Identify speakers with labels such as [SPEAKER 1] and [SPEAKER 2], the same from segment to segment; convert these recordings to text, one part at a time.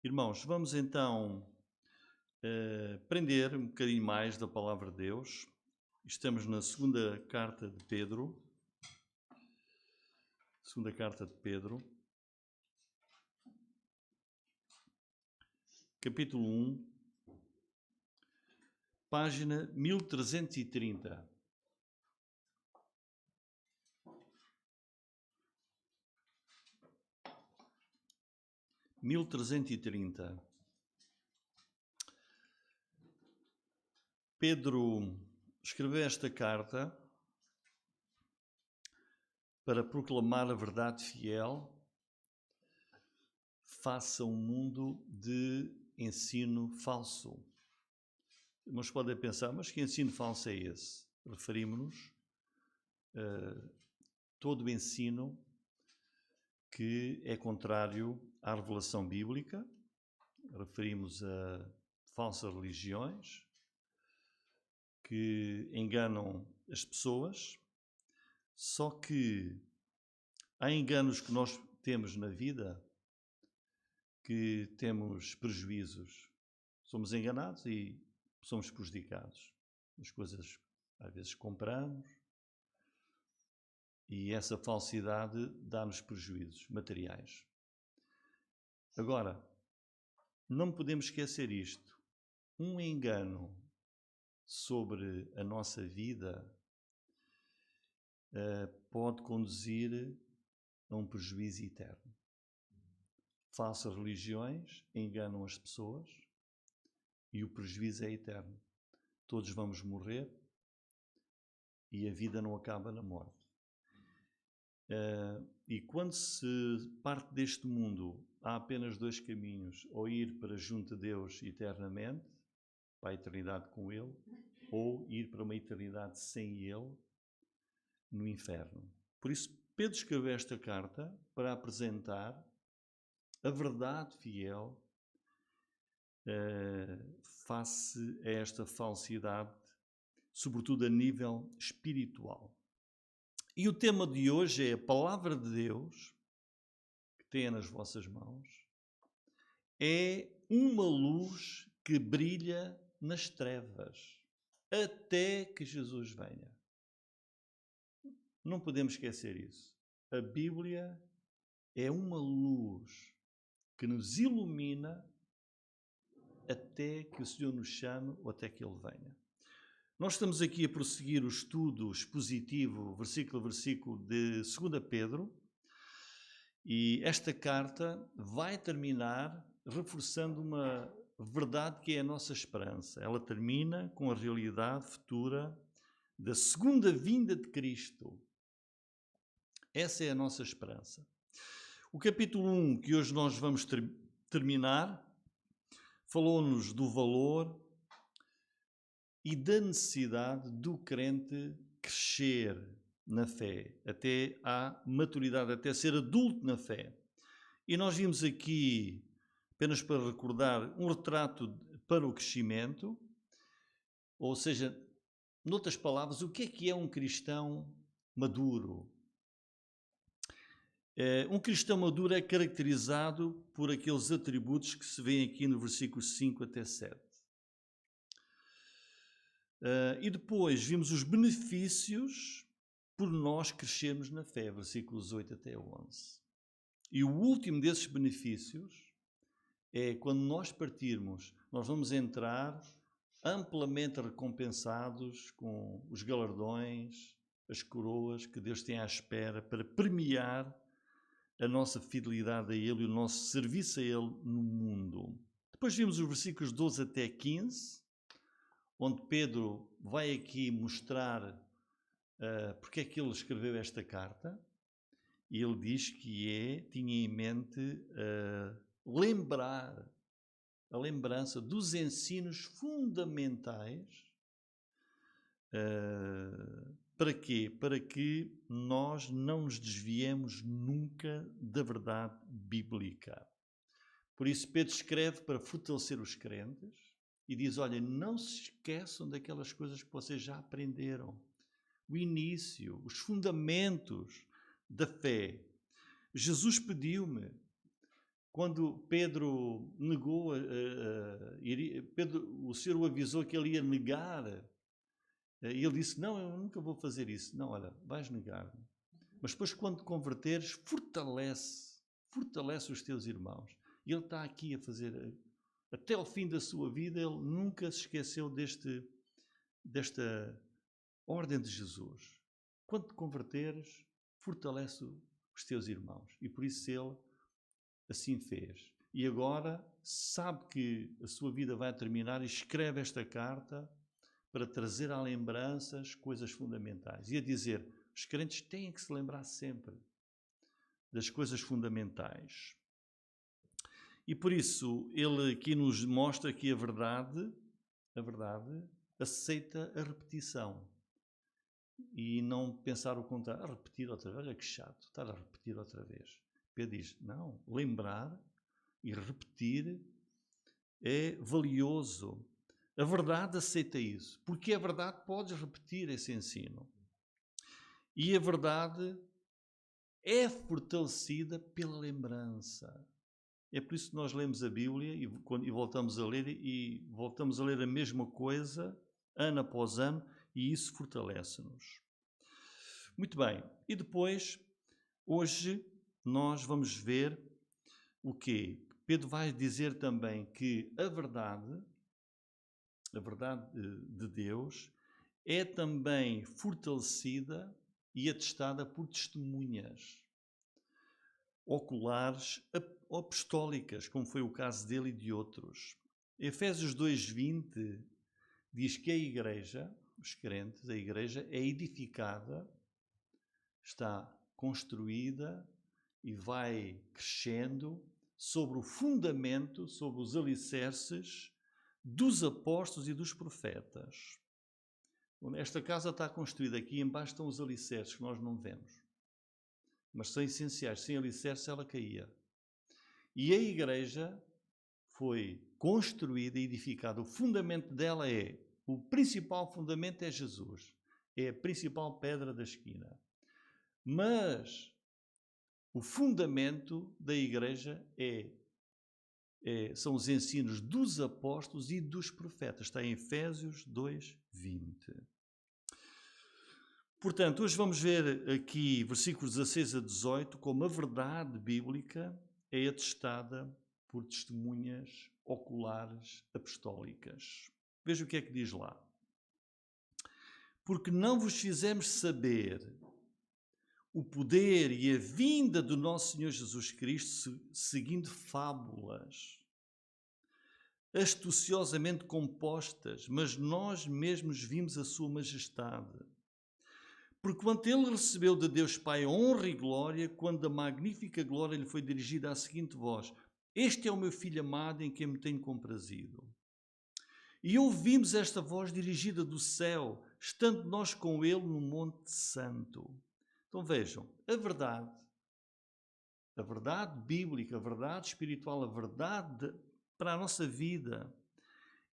[SPEAKER 1] Irmãos, vamos então aprender um bocadinho mais da palavra de Deus. Estamos na segunda carta de Pedro. Segunda carta de Pedro, capítulo 1, página 1330. Pedro escreveu esta carta para proclamar a verdade fiel face a um mundo de ensino falso. Mas podem pensar, mas que ensino falso é esse? Referimos-nos a todo o ensino que é contrário à revelação bíblica. Referimos a falsas religiões que enganam as pessoas. Só que há enganos que nós temos na vida que temos prejuízos. Somos enganados e somos prejudicados. As coisas às vezes compramos e essa falsidade dá-nos prejuízos materiais. Agora, não podemos esquecer isto. Um engano sobre a nossa vida pode conduzir a um prejuízo eterno. Falsas religiões enganam as pessoas e o prejuízo é eterno. Todos vamos morrer e a vida não acaba na morte. E quando se parte deste mundo, há apenas dois caminhos: ou ir para junto de Deus eternamente, para a eternidade com Ele, ou ir para uma eternidade sem Ele, no inferno. Por isso, Pedro escreveu esta carta para apresentar a verdade fiel face a esta falsidade, sobretudo a nível espiritual. E o tema de hoje é a palavra de Deus, que tem nas vossas mãos, é uma luz que brilha nas trevas, até que Jesus venha. Não podemos esquecer isso. A Bíblia é uma luz que nos ilumina até que o Senhor nos chame ou até que Ele venha. Nós estamos aqui a prosseguir o estudo expositivo, versículo a versículo, de 2 Pedro, e esta carta vai terminar reforçando uma verdade que é a nossa esperança. Ela termina com a realidade futura da segunda vinda de Cristo. Essa é a nossa esperança. O capítulo 1, que hoje nós vamos terminar, falou-nos do valor e da necessidade do crente crescer na fé, até à maturidade, até ser adulto na fé. E nós vimos aqui, apenas para recordar, um retrato para o crescimento, ou seja, noutras palavras, o que é um cristão maduro? Um cristão maduro é caracterizado por aqueles atributos que se vêem aqui no versículo 5 até 7. E depois vimos os benefícios por nós crescermos na fé, versículos 8 até 11. E o último desses benefícios é quando nós partirmos, nós vamos entrar amplamente recompensados com os galardões, as coroas que Deus tem à espera para premiar a nossa fidelidade a Ele e o nosso serviço a Ele no mundo. Depois vimos os versículos 12 até 15, onde Pedro vai aqui mostrar porque é que ele escreveu esta carta. E ele diz que tinha em mente lembrar a lembrança dos ensinos fundamentais. Para quê? Para que nós não nos desviemos nunca da verdade bíblica. Por isso Pedro escreve para fortalecer os crentes e diz, olha, não se esqueçam daquelas coisas que vocês já aprenderam. O início, os fundamentos da fé. Jesus pediu-me Quando Pedro negou, o Senhor o avisou que ele ia negar, e ele disse, não, eu nunca vou fazer isso. Não, olha, vais negar-me. Mas depois quando te converteres, fortalece os teus irmãos. E ele está aqui a fazer, até ao fim da sua vida, ele nunca se esqueceu desta ordem de Jesus. Quando te converteres, fortalece os teus irmãos. E por isso ele assim fez. E agora sabe que a sua vida vai terminar e escreve esta carta para trazer à lembrança as coisas fundamentais. E a dizer, os crentes têm que se lembrar sempre das coisas fundamentais. E por isso ele aqui nos mostra que a verdade aceita a repetição. E não pensar o contrário, a repetir outra vez, olha que chato, estar a repetir outra vez. Pedro diz, não, lembrar e repetir é valioso. A verdade aceita isso, porque a verdade podes repetir esse ensino. E a verdade é fortalecida pela lembrança. É por isso que nós lemos a Bíblia e voltamos a ler a mesma coisa, ano após ano, e isso fortalece-nos. Muito bem, e depois, hoje, nós vamos ver o quê? Pedro vai dizer também que a verdade de Deus, é também fortalecida e atestada por testemunhas oculares apostólicas, como foi o caso dele e de outros. Efésios 2:20 diz que a igreja, os crentes, a igreja é edificada, está construída e vai crescendo sobre o fundamento, sobre os alicerces dos apóstolos e dos profetas. Esta casa está construída, aqui embaixo estão os alicerces que nós não vemos, mas são essenciais. Sem alicerces ela caía. E a igreja foi construída e edificada. O fundamento dela o principal fundamento é Jesus. É a principal pedra da esquina. Mas o fundamento da igreja são os ensinos dos apóstolos e dos profetas. Está em Efésios 2:20. Portanto, hoje vamos ver aqui versículos 16 a 18, como a verdade bíblica é atestada por testemunhas oculares apostólicas. Veja o que é que diz lá. Porque não vos fizemos saber o poder e a vinda do nosso Senhor Jesus Cristo seguindo fábulas astuciosamente compostas, mas nós mesmos vimos a sua majestade. Porquanto ele recebeu de Deus Pai honra e glória, quando a magnífica glória lhe foi dirigida à seguinte voz: este é o meu Filho amado, em quem me tenho comprazido. E ouvimos esta voz dirigida do céu, estando nós com ele no Monte Santo. Então vejam, a verdade bíblica, a verdade espiritual, a verdade para a nossa vida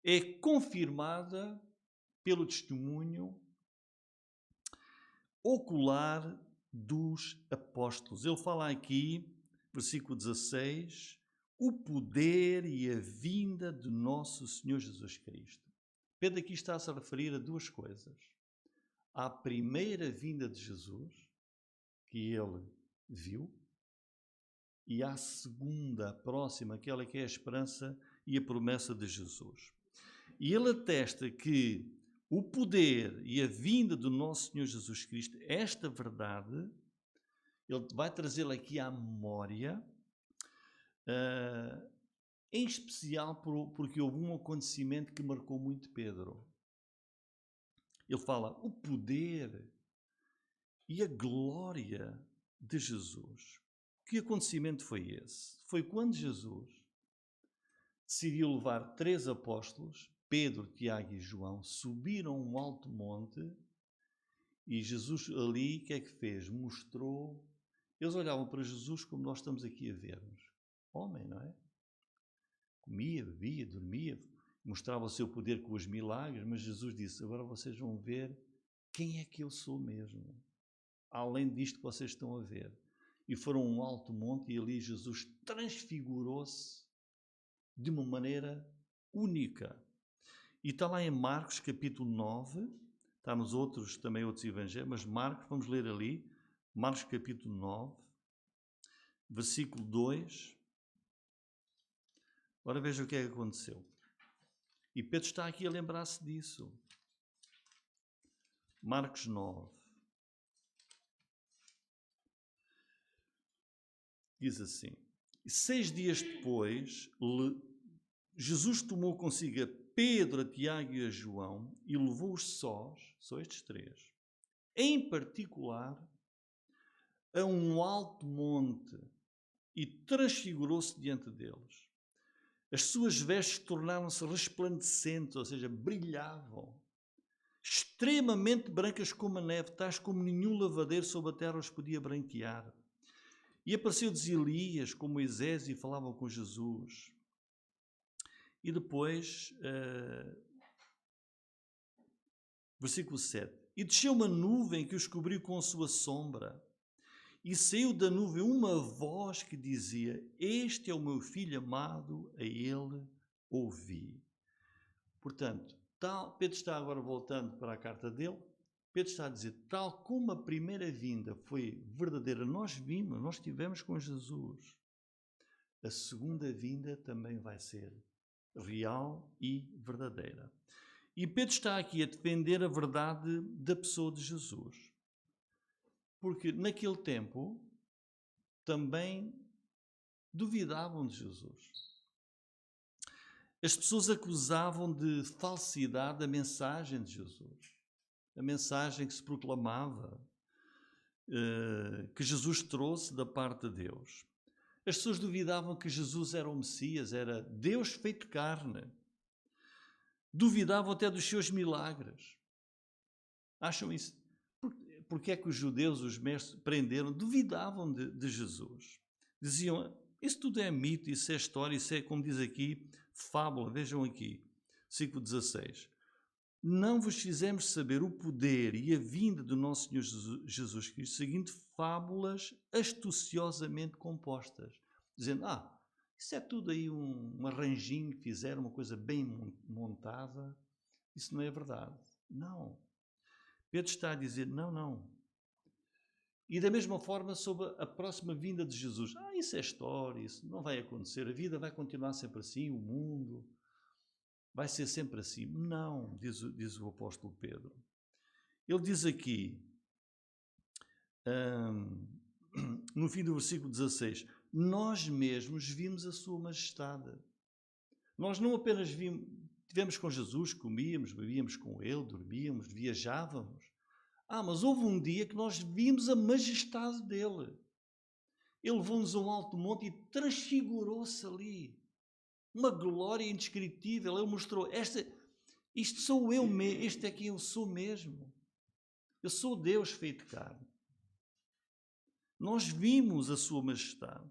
[SPEAKER 1] é confirmada pelo testemunho ocular dos apóstolos. Ele fala aqui, versículo 16, o poder e a vinda de nosso Senhor Jesus Cristo. Pedro aqui está-se a referir a duas coisas. À primeira vinda de Jesus, que ele viu, e à segunda, a próxima, aquela que é a esperança e a promessa de Jesus. E ele atesta que o poder e a vinda do nosso Senhor Jesus Cristo, esta verdade, ele vai trazê-la aqui à memória, em especial porque houve um acontecimento que marcou muito Pedro. Ele fala o poder e a glória de Jesus. Que acontecimento foi esse? Foi quando Jesus decidiu levar 3 apóstolos, Pedro, Tiago e João, subiram um alto monte e Jesus ali, o que é que fez? Mostrou, eles olhavam para Jesus como nós estamos aqui a ver-nos. Homem, não é? Comia, bebia, dormia, mostrava o seu poder com os milagres, mas Jesus disse, agora vocês vão ver quem é que eu sou mesmo, além disto que vocês estão a ver. e foram a um alto monte e ali Jesus transfigurou-se de uma maneira única. E está lá em Marcos capítulo 9, está nos outros, também outros evangelhos, mas Marcos, vamos ler ali, Marcos capítulo 9, versículo 2. Agora veja o que é que aconteceu. E Pedro está aqui a lembrar-se disso. Marcos 9. Diz assim: 6 dias depois, Jesus tomou consigo a Pedro, a Tiago e a João e levou-os sós, só estes três, em particular, a um alto monte e transfigurou-se diante deles. As suas vestes tornaram-se resplandecentes, ou seja, brilhavam, extremamente brancas como a neve, tais como nenhum lavadeiro sobre a terra os podia branquear. E apareceu-lhes Elias com Moisés e falavam com Jesus. E depois, versículo 7. E desceu uma nuvem que os cobriu com a sua sombra. E saiu da nuvem uma voz que dizia: Este é o meu filho amado, a ele ouvi. Portanto, Pedro está agora voltando para a carta dele. Pedro está a dizer, tal como a primeira vinda foi verdadeira, nós vimos, nós estivemos com Jesus. A segunda vinda também vai ser real e verdadeira. E Pedro está aqui a defender a verdade da pessoa de Jesus. Porque naquele tempo também duvidavam de Jesus. As pessoas acusavam de falsidade a mensagem de Jesus. A mensagem que se proclamava, que Jesus trouxe da parte de Deus. As pessoas duvidavam que Jesus era o Messias, era Deus feito carne. Duvidavam até dos seus milagres. Acham isso? Porque é que os judeus, os mestres, prenderam? Duvidavam de Jesus. Diziam, isso tudo é mito, isso é história, isso é, como diz aqui, fábula. Vejam aqui, versículo 16. Não vos fizemos saber o poder e a vinda do nosso Senhor Jesus Cristo, seguindo fábulas astuciosamente compostas. Dizendo, isso é tudo aí um arranjinho que fizeram, uma coisa bem montada. Isso não é verdade. Não. Pedro está a dizer, não. E da mesma forma sobre a próxima vinda de Jesus. Isso é história, isso não vai acontecer. A vida vai continuar sempre assim, o mundo vai ser sempre assim. Não, diz o apóstolo Pedro. Ele diz aqui, no fim do versículo 16, nós mesmos vimos a sua majestade. Nós não apenas estivemos com Jesus, comíamos, bebíamos com ele, dormíamos, viajávamos. Mas houve um dia que nós vimos a majestade dele. Ele levou-nos a um alto monte e transfigurou-se ali. Uma glória indescritível. Ele mostrou, isto sou eu mesmo, este é quem eu sou mesmo. Eu sou Deus feito carne. Nós vimos a sua majestade.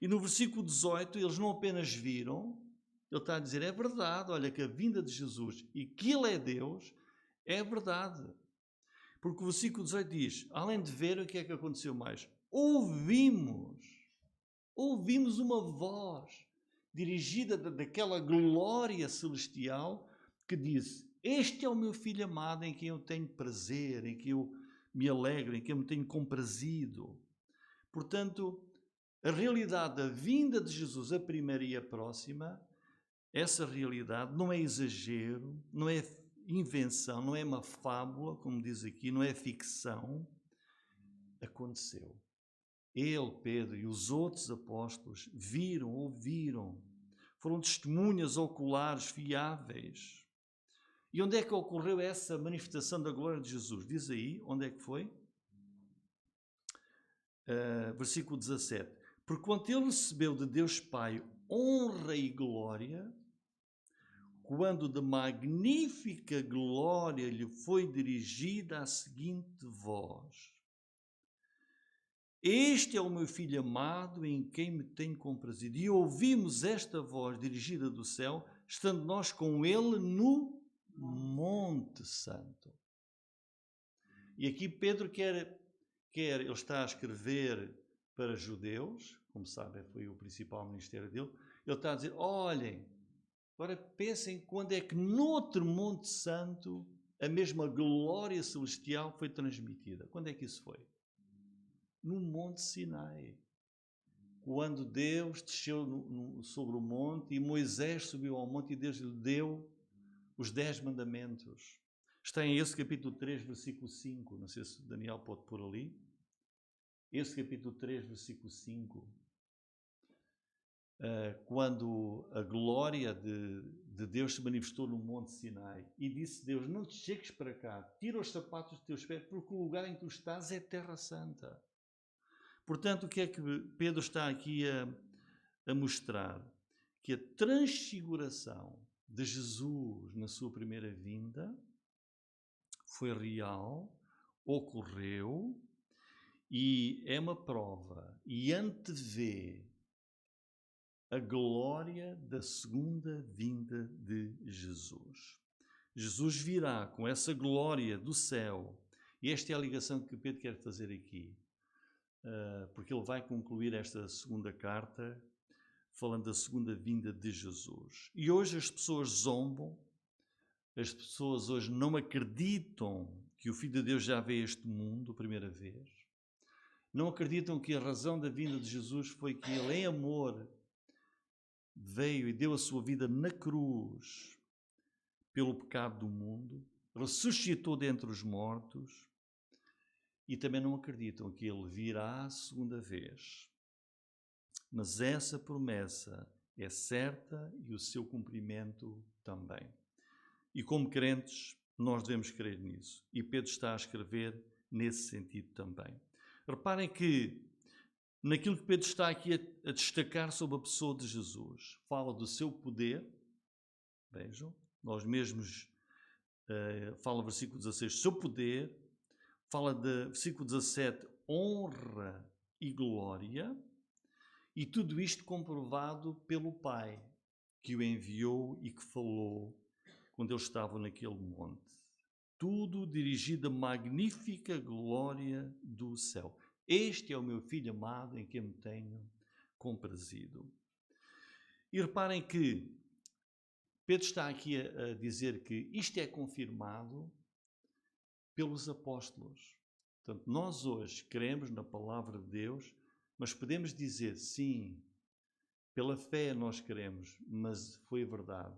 [SPEAKER 1] E no versículo 18, eles não apenas viram, ele está a dizer, é verdade, olha que a vinda de Jesus e que ele é Deus, é verdade. Porque o versículo 18 diz, além de ver, o que é que aconteceu mais? Ouvimos uma voz dirigida daquela glória celestial que disse, este é o meu filho amado em quem eu tenho prazer, em quem eu me alegro, em quem eu me tenho comprazido. Portanto, a realidade da vinda de Jesus, a primeira e a próxima, essa realidade não é exagero, não é invenção, não é uma fábula, como diz aqui, não é ficção. Aconteceu. Ele, Pedro e os outros apóstolos viram, ouviram, foram testemunhas oculares fiáveis. E onde é que ocorreu essa manifestação da glória de Jesus? Diz aí, onde é que foi? Versículo 17. Porquanto ele recebeu de Deus Pai honra e glória, quando de magnífica glória lhe foi dirigida a seguinte voz. Este é o meu Filho amado, em quem me tenho comprazido. E ouvimos esta voz dirigida do céu, estando nós com ele no Monte Santo. E aqui Pedro ele está a escrever para judeus, como sabem, foi o principal ministério dele. Ele está a dizer, olhem, agora pensem quando é que noutro Monte Santo a mesma glória celestial foi transmitida. Quando é que isso foi? No Monte Sinai. Quando Deus desceu sobre o monte e Moisés subiu ao monte e Deus lhe deu os 10 mandamentos. Está em esse capítulo 3, versículo 5. Não sei se Daniel pode pôr ali. Esse capítulo 3, versículo 5. Quando a glória de Deus se manifestou no Monte Sinai e disse Deus, não te chegues para cá, tira os sapatos dos teus pés, porque o lugar em que tu estás é terra santa. Portanto, o que é que Pedro está aqui a mostrar? Que a transfiguração de Jesus na sua primeira vinda foi real, ocorreu e é uma prova e antevê a glória da segunda vinda de Jesus. Jesus virá com essa glória do céu, e esta é a ligação que Pedro quer fazer aqui, porque ele vai concluir esta segunda carta falando da segunda vinda de Jesus. E hoje as pessoas zombam, as pessoas hoje não acreditam que o Filho de Deus já veio a este mundo a primeira vez, não acreditam que a razão da vinda de Jesus foi que ele, em amor, veio e deu a sua vida na cruz pelo pecado do mundo, ressuscitou dentre os mortos e também não acreditam que ele virá a segunda vez. Mas essa promessa é certa e o seu cumprimento também. E como crentes, nós devemos crer nisso. E Pedro está a escrever nesse sentido também. Reparem que naquilo que Pedro está aqui a destacar sobre a pessoa de Jesus, fala do seu poder, vejam, nós mesmos, fala versículo 16, seu poder, fala de versículo 17, honra e glória, e tudo isto comprovado pelo Pai, que o enviou e que falou quando eles estavam naquele monte. Tudo dirigido à magnífica glória do céu. Este é o meu Filho amado em quem me tenho comprazido. E reparem que Pedro está aqui a dizer que isto é confirmado pelos apóstolos. Portanto, nós hoje cremos na palavra de Deus, mas podemos dizer, sim, pela fé nós cremos, mas foi verdade.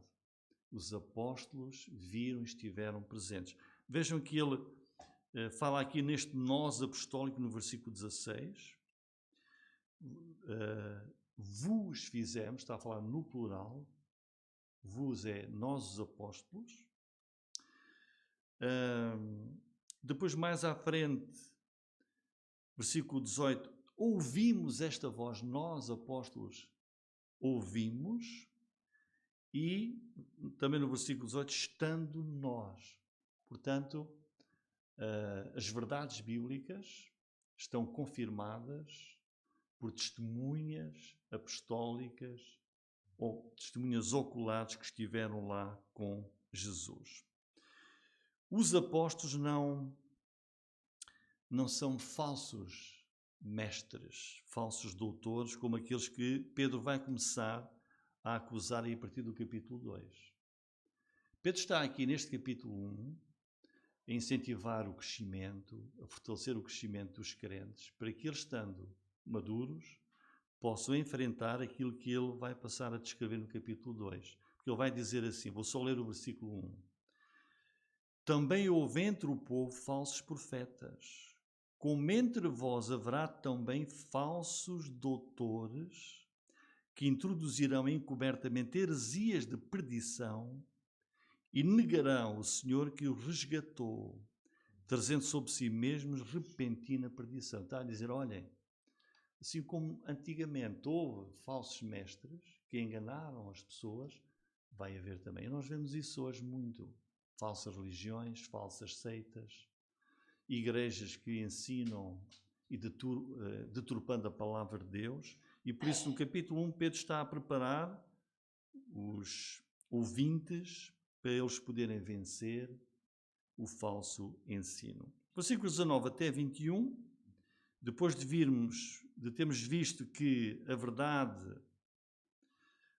[SPEAKER 1] Os apóstolos viram e estiveram presentes. Vejam que ele fala aqui neste nós apostólico no versículo 16. Vos fizemos, está a falar no plural, vos é nós os apóstolos. Depois mais à frente, versículo 18, ouvimos esta voz, nós apóstolos ouvimos, e também no versículo 18, estando nós. Portanto, as verdades bíblicas estão confirmadas por testemunhas apostólicas ou testemunhas oculares que estiveram lá com Jesus. Os apóstolos não são falsos mestres, falsos doutores, como aqueles que Pedro vai começar a acusar aí a partir do capítulo 2. Pedro está aqui neste capítulo 1 a incentivar o crescimento, a fortalecer o crescimento dos crentes, para que eles, estando maduros, possam enfrentar aquilo que ele vai passar a descrever no capítulo 2. Porque ele vai dizer assim, vou só ler o versículo 1. Também houve entre o povo falsos profetas, como entre vós haverá também falsos doutores, que introduzirão encobertamente heresias de perdição e negarão o Senhor que o resgatou, trazendo sobre si mesmos repentina perdição. Está a dizer, olhem, assim como antigamente houve falsos mestres que enganaram as pessoas, vai haver também. E nós vemos isso hoje muito. Falsas religiões, falsas seitas, igrejas que ensinam e deturpando a palavra de Deus. E por isso no capítulo 1 Pedro está a preparar os ouvintes para eles poderem vencer o falso ensino. Versículos 19 até 21, depois de de termos visto que a verdade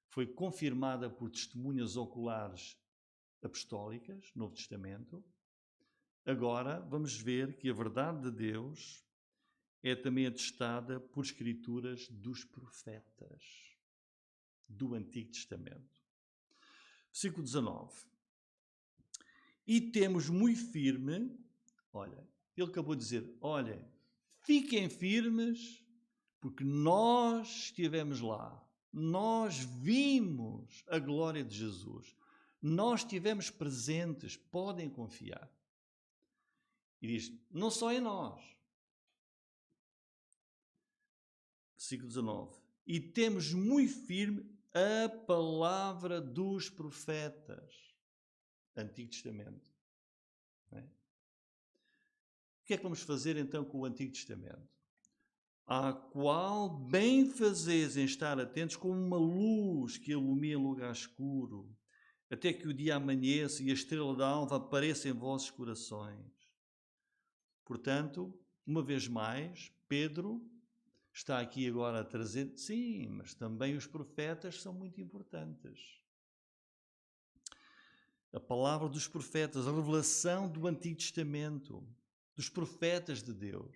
[SPEAKER 1] foi confirmada por testemunhas oculares apostólicas, Novo Testamento, agora vamos ver que a verdade de Deus é também atestada por escrituras dos profetas do Antigo Testamento. Versículo 19. E temos muito firme, olha, ele acabou de dizer, olha, fiquem firmes, porque nós estivemos lá, nós vimos a glória de Jesus, nós estivemos presentes, podem confiar. E diz, não só em nós. Versículo 19. E temos muito firme a palavra dos profetas. Antigo Testamento. Não é? O que é que vamos fazer então com o Antigo Testamento? À qual bem fazeis em estar atentos como uma luz que ilumina o lugar escuro, até que o dia amanheça e a estrela da alva apareça em vossos corações. Portanto, uma vez mais, Pedro está aqui agora a trazer, sim, mas também os profetas são muito importantes. A palavra dos profetas, a revelação do Antigo Testamento, dos profetas de Deus,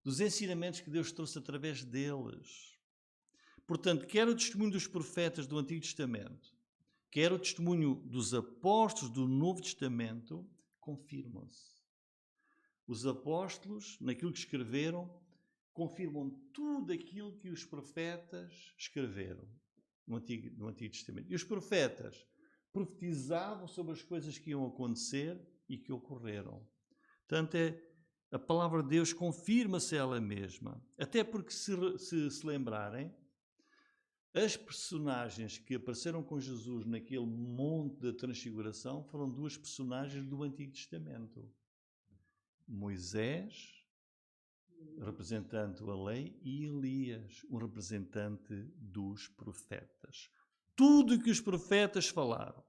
[SPEAKER 1] dos ensinamentos que Deus trouxe através deles. Portanto, quer o testemunho dos profetas do Antigo Testamento, quer o testemunho dos apóstolos do Novo Testamento, confirmam-se. Os apóstolos, naquilo que escreveram, confirmam tudo aquilo que os profetas escreveram no Antigo Testamento. E os profetas profetizavam sobre as coisas que iam acontecer e que ocorreram. Portanto, a palavra de Deus confirma-se ela mesma. Até porque, se lembrarem, as personagens que apareceram com Jesus naquele monte da transfiguração foram duas personagens do Antigo Testamento. Moisés, representante da lei, e Elias, um representante dos profetas. Tudo o que os profetas falaram,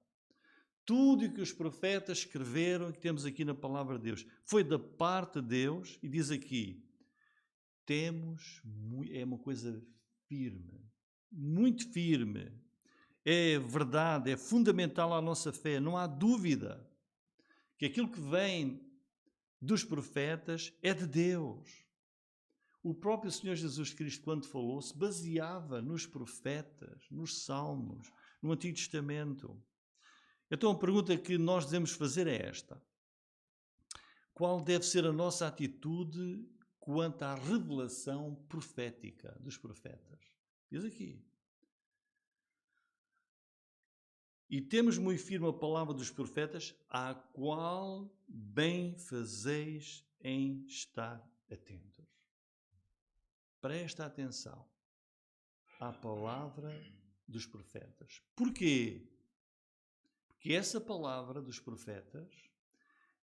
[SPEAKER 1] tudo o que os profetas escreveram, que temos aqui na palavra de Deus, foi da parte de Deus, e diz aqui, é uma coisa firme, muito firme, é verdade, é fundamental à nossa fé, não há dúvida que aquilo que vem dos profetas é de Deus. O próprio Senhor Jesus Cristo, quando falou, se baseava nos profetas, nos salmos, no Antigo Testamento. Então a pergunta que nós devemos fazer é esta. Qual deve ser a nossa atitude quanto à revelação profética dos profetas? Diz aqui. E temos muito firme a palavra dos profetas, à qual bem fazeis em estar atentos. Presta atenção à palavra dos profetas. Porquê? Porque essa palavra dos profetas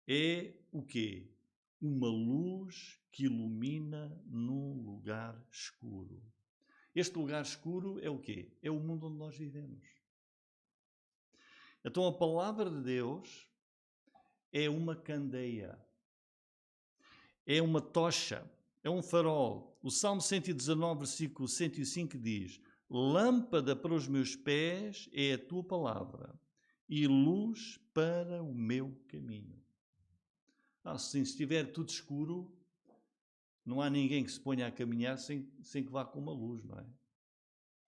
[SPEAKER 1] é o quê? Uma luz que ilumina num lugar escuro. Este lugar escuro é o quê? É o mundo onde nós vivemos. Então a palavra de Deus é uma candeia, é uma tocha, é um farol. O Salmo 119, versículo 105 diz: lâmpada para os meus pés é a tua palavra e luz para o meu caminho. Se estiver tudo escuro, não há ninguém que se ponha a caminhar sem que vá com uma luz, não é?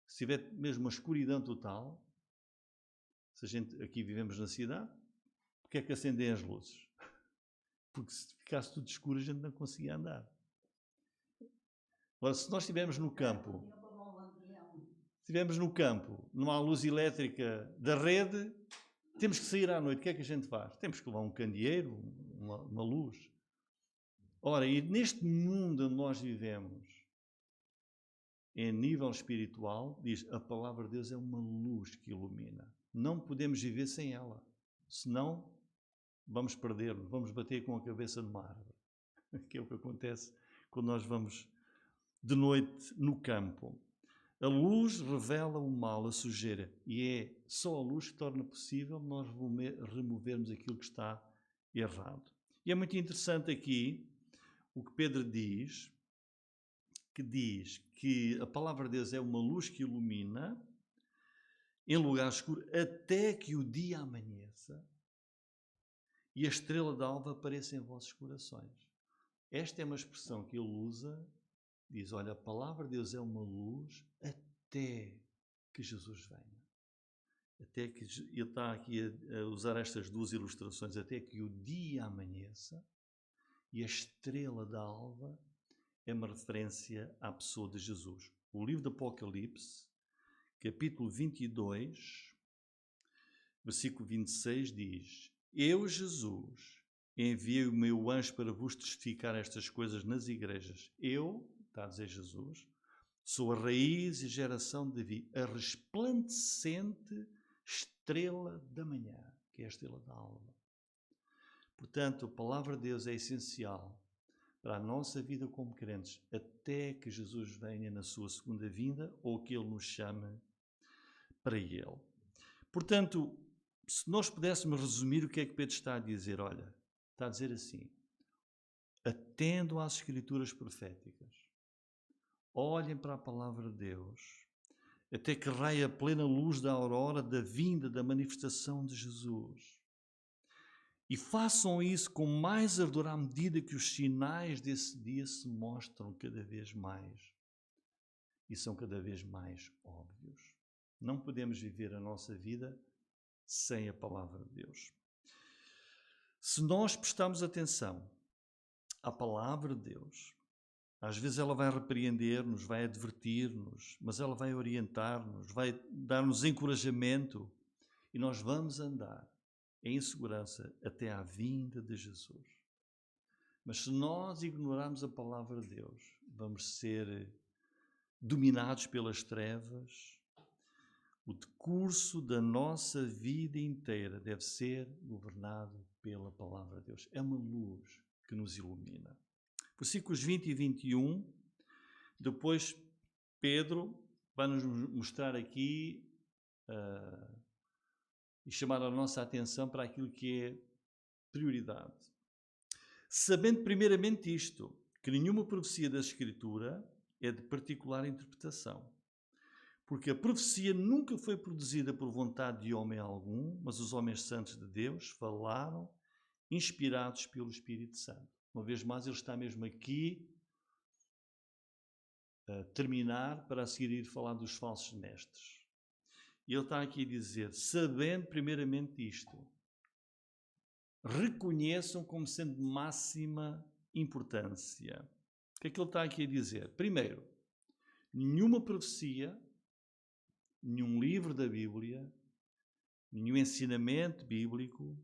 [SPEAKER 1] Se tiver mesmo uma escuridão total, se a gente aqui vivemos na cidade, porque é que acendem as luzes? Porque se ficasse tudo escuro, a gente não conseguia andar. Agora, se nós estivermos no campo, não há luz elétrica da rede, temos que sair à noite. O que é que a gente faz? Temos que levar um candeeiro, uma luz. Ora, e neste mundo onde nós vivemos, em nível espiritual, diz, a palavra de Deus é uma luz que ilumina. Não podemos viver sem ela. Senão, vamos perder-nos, vamos bater com a cabeça numa árvore. Que é o que acontece quando nós vamos de noite no campo. A luz revela o mal, a sujeira, e é só a luz que torna possível nós removermos aquilo que está errado. E é muito interessante aqui o que Pedro diz, que diz que a palavra de Deus é uma luz que ilumina em lugar escuro até que o dia amanheça e a estrela d'alva apareça em vossos corações. Esta é uma expressão que ele usa, diz, olha, a palavra de Deus é uma luz até que Jesus venha. Até que ele está aqui a usar estas duas ilustrações, até que o dia amanheça e a estrela d'alva é uma referência à pessoa de Jesus. O livro do Apocalipse, capítulo 22, versículo 26 diz: Eu, Jesus, enviei o meu anjo para vos testificar estas coisas nas igrejas. Eu, está a dizer Jesus, sou a raiz e geração de Davi, a resplandecente estrela da manhã, que é a estrela da alva. Portanto, a palavra de Deus é essencial para a nossa vida como crentes, até que Jesus venha na sua segunda vinda ou que Ele nos chame para Ele. Portanto, se nós pudéssemos resumir o que é que Pedro está a dizer, olha, está a dizer assim: atendam às escrituras proféticas, olhem para a palavra de Deus, até que raia a plena luz da aurora da vinda, da manifestação de Jesus. E façam isso com mais ardor à medida que os sinais desse dia se mostram cada vez mais e são cada vez mais óbvios. Não podemos viver a nossa vida sem a palavra de Deus. Se nós prestarmos atenção à palavra de Deus, às vezes ela vai repreender-nos, vai advertir-nos, mas ela vai orientar-nos, vai dar-nos encorajamento e nós vamos andar em segurança até à vinda de Jesus. Mas se nós ignorarmos a palavra de Deus, vamos ser dominados pelas trevas. O decurso da nossa vida inteira deve ser governado pela palavra de Deus. É uma luz que nos ilumina. Versículos 20 e 21, depois Pedro vai nos mostrar aqui e chamar a nossa atenção para aquilo que é prioridade. Sabendo primeiramente isto, que nenhuma profecia da Escritura é de particular interpretação. Porque a profecia nunca foi produzida por vontade de homem algum, mas os homens santos de Deus falaram, inspirados pelo Espírito Santo. Uma vez mais, ele está mesmo aqui a terminar para a seguir ir falar dos falsos mestres. E ele está aqui a dizer, sabendo primeiramente isto, reconheçam como sendo de máxima importância. O que é que ele está aqui a dizer? Primeiro, nenhuma profecia, nenhum livro da Bíblia, nenhum ensinamento bíblico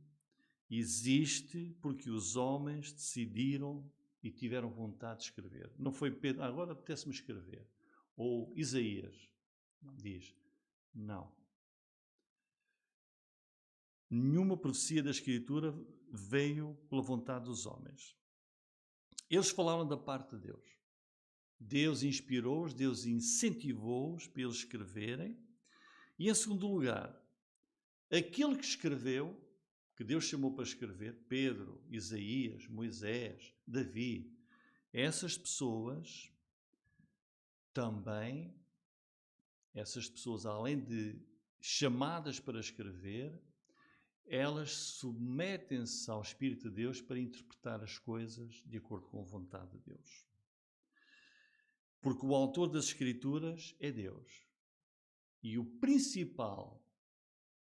[SPEAKER 1] existe porque os homens decidiram e tiveram vontade de escrever. Não foi Pedro, agora apetece-me escrever. Ou Isaías diz, não. Nenhuma profecia da Escritura veio pela vontade dos homens. Eles falaram da parte de Deus. Deus inspirou-os, Deus incentivou-os para eles escreverem. E em segundo lugar, aquele que escreveu, que Deus chamou para escrever, Pedro, Isaías, Moisés, Davi, essas pessoas também, além de chamadas para escrever, elas submetem-se ao Espírito de Deus para interpretar as coisas de acordo com a vontade de Deus. Porque o autor das Escrituras é Deus. E o principal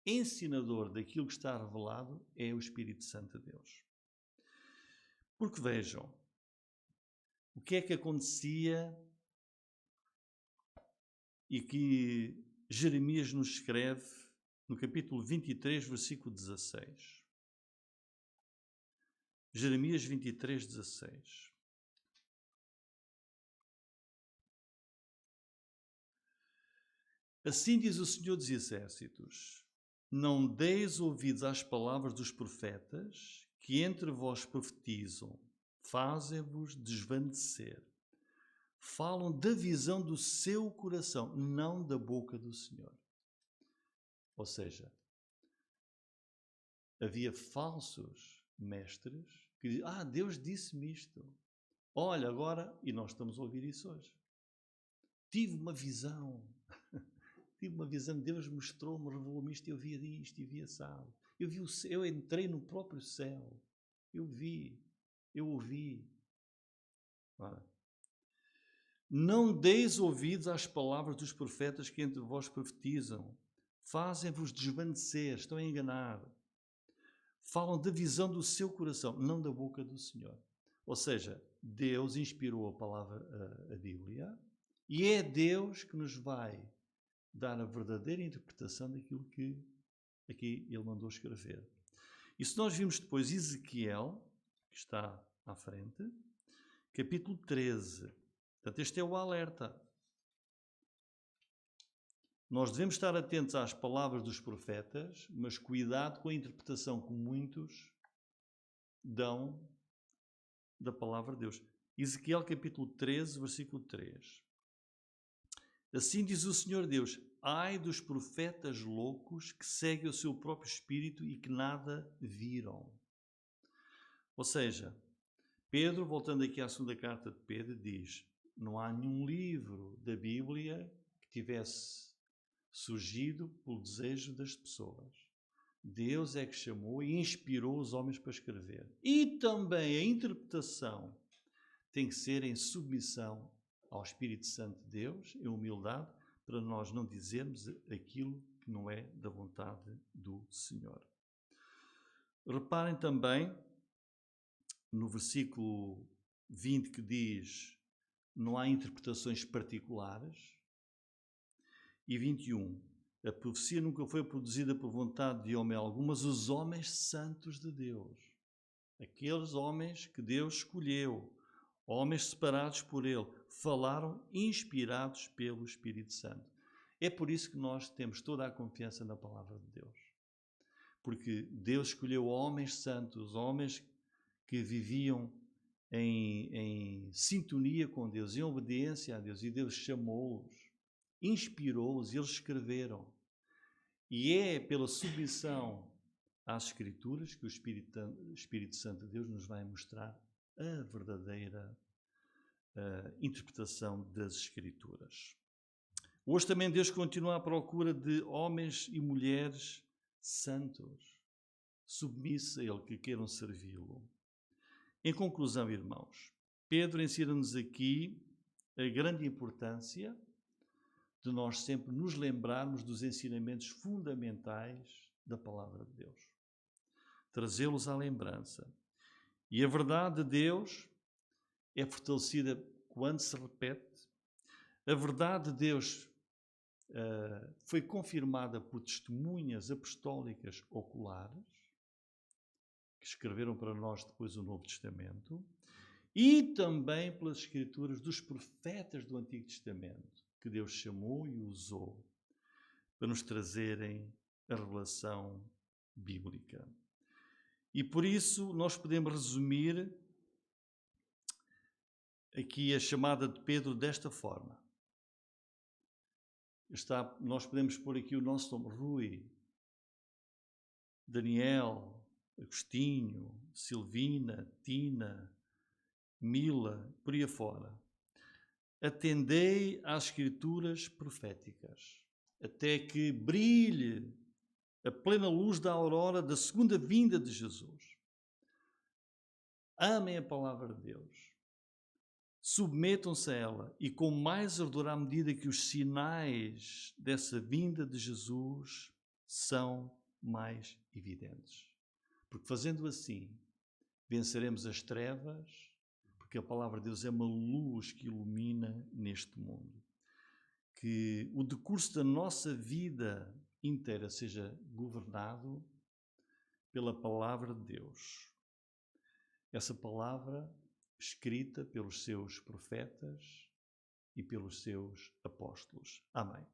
[SPEAKER 1] ensinador daquilo que está revelado é o Espírito Santo de Deus. Porque vejam, o que é que acontecia e que Jeremias nos escreve no capítulo 23, versículo 16. Jeremias 23, 16. Assim diz o Senhor dos Exércitos, não deis ouvidos às palavras dos profetas que entre vós profetizam, fazem-vos desvanecer. Falam da visão do seu coração, não da boca do Senhor. Ou seja, havia falsos mestres que diziam, Deus disse-me isto. Olha agora, e nós estamos a ouvir isso hoje. tive uma visão. Tive uma visão, Deus mostrou-me, revelou-me isto, eu via isto e via assado. Eu entrei no próprio céu. Eu vi, eu ouvi. Ora, não deis ouvidos às palavras dos profetas que entre vós profetizam. Fazem-vos desvanecer, estão a enganar. Falam da visão do seu coração, não da boca do Senhor. Ou seja, Deus inspirou a palavra, a Bíblia, e é Deus que nos vai dar a verdadeira interpretação daquilo que aqui ele mandou escrever. E se nós vimos depois Ezequiel, que está à frente, capítulo 13. Portanto, este é o alerta. Nós devemos estar atentos às palavras dos profetas, mas cuidado com a interpretação que muitos dão da palavra de Deus. Ezequiel capítulo 13, versículo 3. Assim diz o Senhor Deus: ai dos profetas loucos que seguem o seu próprio espírito e que nada viram. Ou seja, Pedro, voltando aqui à segunda carta de Pedro, diz: não há nenhum livro da Bíblia que tivesse surgido pelo desejo das pessoas. Deus é que chamou e inspirou os homens para escrever. E também a interpretação tem que ser em submissão ao Espírito Santo de Deus, em humildade, para nós não dizermos aquilo que não é da vontade do Senhor. Reparem também no versículo 20 que diz: não há interpretações particulares. E 21, a profecia nunca foi produzida por vontade de homem algum, mas os homens santos de Deus, aqueles homens que Deus escolheu, homens separados por Ele, falaram inspirados pelo Espírito Santo. É por isso que nós temos toda a confiança na palavra de Deus. Porque Deus escolheu homens santos, homens que viviam em sintonia com Deus, em obediência a Deus, e Deus chamou-os, inspirou-os e eles escreveram. E é pela submissão às Escrituras que o Espírito Santo de Deus nos vai mostrar a verdadeira interpretação das Escrituras. Hoje também Deus continua à procura de homens e mulheres santos, submissos a Ele, que queiram servi-lo. Em conclusão, irmãos, Pedro ensina-nos aqui a grande importância de nós sempre nos lembrarmos dos ensinamentos fundamentais da palavra de Deus. Trazê-los à lembrança. E a verdade de Deus é fortalecida quando se repete. A verdade de Deus foi confirmada por testemunhas apostólicas oculares, que escreveram para nós depois o Novo Testamento, e também pelas escrituras dos profetas do Antigo Testamento, que Deus chamou e usou para nos trazerem a revelação bíblica. E por isso nós podemos resumir aqui a chamada de Pedro desta forma. Nós podemos pôr aqui o nosso nome: Rui, Daniel, Agostinho, Silvina, Tina, Mila, por aí afora. Atendei às escrituras proféticas, até que brilhe a plena luz da aurora da segunda vinda de Jesus. Amem a palavra de Deus. Submetam-se a ela e com mais ardor à medida que os sinais dessa vinda de Jesus são mais evidentes. Porque fazendo assim, venceremos as trevas, porque a palavra de Deus é uma luz que ilumina neste mundo. Que o decurso da nossa vida inteira seja governado pela palavra de Deus. Essa palavra escrita pelos seus profetas e pelos seus apóstolos. Amém.